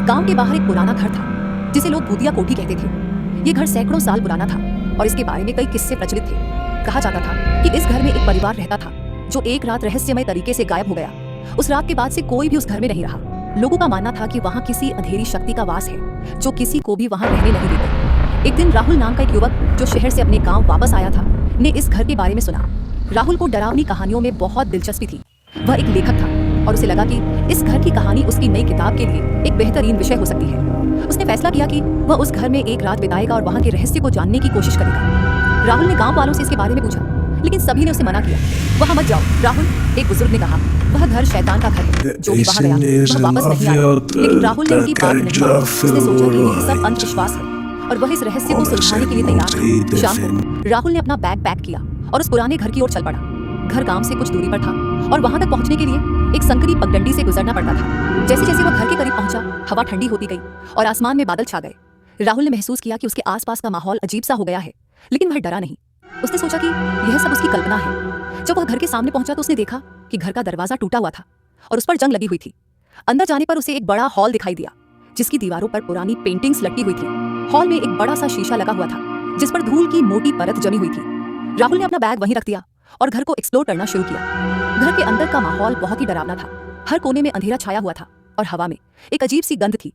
गांव के बाहर एक पुराना घर था जिसे लोग भूतिया कोठी कहते थे। ये घर सैकड़ों साल पुराना था और इसके बारे में कई किस्से प्रचलित थे। कहा जाता था कि इस घर में एक परिवार रहता था जो एक रात रहस्यमय तरीके से गायब हो गया। उस रात के बाद से कोई भी उस घर में नहीं रहा। लोगों का मानना था कि वहाँ किसी अंधेरी शक्ति का वास है जो किसी को भी वहाँ रहने नहीं देते। एक दिन राहुल नाम का एक युवक जो शहर से अपने गाँव वापस आया था ने इस घर के बारे में सुना। राहुल को डरावनी कहानियों में बहुत दिलचस्पी थी। वह एक लेखक था और उसे लगा कि इस घर की कहानी उसकी नई किताब के लिए एक बेहतरीन विषय हो सकती है। उसने फैसला किया कि वह उस घर में एक रात बिताएगा और वहाँ के रहस्य को जानने की कोशिश करेगा। राहुल ने गांव वालों से इसके बारे में पूछा, लेकिन सभी ने उसे मना किया। वहाँ मत जाओ राहुल, एक बुजुर्ग ने कहा। वह घर शैतान का घर है। जो भी वहाँ गया वह वापस नहीं आया। लेकिन राहुल ने उनकी बात नहीं मानी। उसने सोचा कि यह सब अंधविश्वास है और वह इस रहस्य को सुलझाने के लिए तैयार था। शाम को राहुल ने अपना बैग पैक किया और उस पुराने घर की ओर चल पड़ा। घर गांव से कुछ दूरी पर था और वहां तक पहुंचने के लिए एक संकरी पगडंडी से गुजरना पड़ता था। जैसे जैसे वह घर के करीब पहुंचा, हवा ठंडी होती गई और आसमान में बादल छा गए। राहुल ने महसूस किया कि उसके आसपास का माहौल अजीब सा हो गया है, लेकिन वह डरा नहीं। उसने सोचा कि यह सब उसकी कल्पना है। जब वह घर के सामने पहुंचा तो उसने देखा कि घर का दरवाजा टूटा हुआ था और उस पर जंग लगी हुई थी। अंदर जाने पर उसे एक बड़ा हॉल दिखाई दिया जिसकी दीवारों पर पुरानी पेंटिंग्स लटकी हुई थी। हॉल में एक बड़ा सा शीशा लगा हुआ था जिस पर धूल की मोटी परत जमी हुई थी। राहुल ने अपना बैग वहीं रख दिया और घर को एक्सप्लोर करना शुरू किया। घर के अंदर का माहौल बहुत ही डरावना था। हर कोने में अंधेरा छाया हुआ था और हवा में एक अजीब सी गंध थी।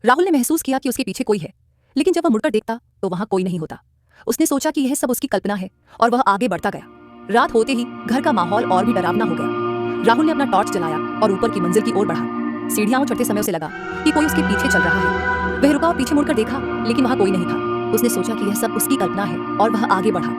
राहुल ने महसूस किया कि उसके पीछे कोई है, लेकिन जब वह मुड़कर देखता तो वहां कोई नहीं होता। उसने सोचा कि यह सब उसकी कल्पना है और वह आगे बढ़ता गया। रात होते ही घर का माहौल और भी डरावना हो गया। राहुल ने अपना टॉर्च जलाया और ऊपर की मंजिल की ओर बढ़ा। सीढ़ियां चढ़ते समय उसे लगा कि कोई उसके पीछे चल रहा है। वह रुका और पीछे मुड़कर देखा, लेकिन वहां कोई नहीं था। उसने सोचा कि यह सब उसकी कल्पना है और वह आगे बढ़ा।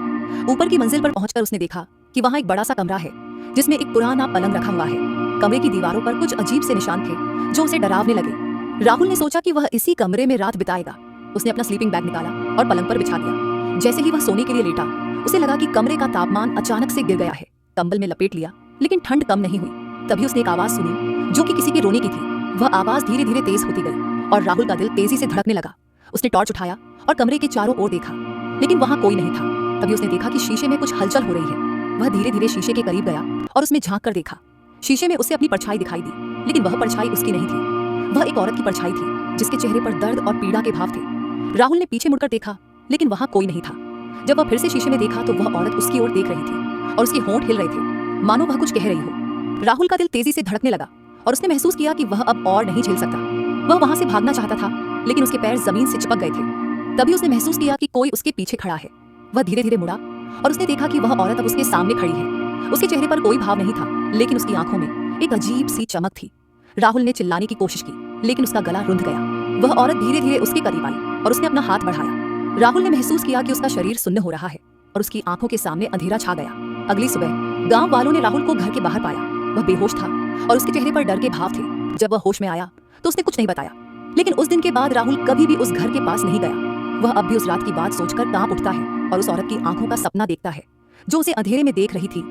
ऊपर की मंजिल पर पहुंचकर उसने देखा कि वहां एक बड़ा सा कमरा है जिसमें एक पुराना पलंग रखा हुआ है। कमरे की दीवारों पर कुछ अजीब से निशान थे जो उसे डरावने लगे। राहुल ने सोचा कि वह इसी कमरे में रात बिताएगा। उसने अपना स्लीपिंग बैग निकाला और पलंग पर बिछा दिया। जैसे ही वह सोने के लिए लेटा, उसे लगा कि कमरे का तापमान अचानक से गिर गया है। कंबल में लपेट लिया, लेकिन ठंड कम नहीं हुई। तभी उसने एक आवाज सुनी जो कि किसी के रोने की थी। वह आवाज धीरे धीरे तेज होती गई और राहुल का दिल तेजी से धड़कने लगा। उसने टॉर्च उठाया और कमरे के चारों ओर देखा, लेकिन वहां कोई नहीं था। तभी उसने देखा कि शीशे में कुछ हलचल हो रही है। वह धीरे धीरे शीशे के करीब गया और उसमें झांक कर देखा। शीशे में उसे अपनी परछाई दिखाई दी, लेकिन वह परछाई उसकी नहीं थी। वह एक औरत की परछाई थी जिसके चेहरे पर दर्द और पीड़ा के भाव थे। राहुल ने पीछे मुड़कर देखा, लेकिन वहां कोई नहीं था। जब वह फिर से शीशे में देखा तो वह औरत उसकी ओर देख रही थी और उसके होंठ हिल रहे थे, मानो वह कुछ कह रही हो। राहुल का दिल तेजी से धड़कने लगा और उसने महसूस किया कि वह अब और नहीं झेल सकता। वह वहां से भागना चाहता था, लेकिन उसके पैर जमीन से चिपक गए थे। तभी उसने महसूस किया कि कोई उसके पीछे खड़ा है। वह धीरे धीरे मुड़ा और उसने देखा कि वह औरत अब उसके सामने खड़ी है। उसके चेहरे पर कोई भाव नहीं था, लेकिन उसकी आंखों में एक अजीब सी चमक थी। राहुल ने चिल्लाने की कोशिश की, लेकिन उसका गला रुंध गया। वह औरत धीरे धीरे उसके करीब आई और उसने अपना हाथ बढ़ाया। राहुल ने महसूस किया कि उसका शरीर सुन्न हो रहा है और उसकी आंखों के सामने अंधेरा छा गया। अगली सुबह गांव वालों ने राहुल को घर के बाहर पाया। वह बेहोश था और उसके चेहरे पर डर के भाव थे। जब वह होश में आया तो उसने कुछ नहीं बताया, लेकिन उस दिन के बाद राहुल कभी भी उस घर के पास नहीं गया। वह अब भी उस रात की बात सोचकर कांप उठता है और उस औरत की आंखों का सपना देखता है जो उसे अंधेरे में देख रही थी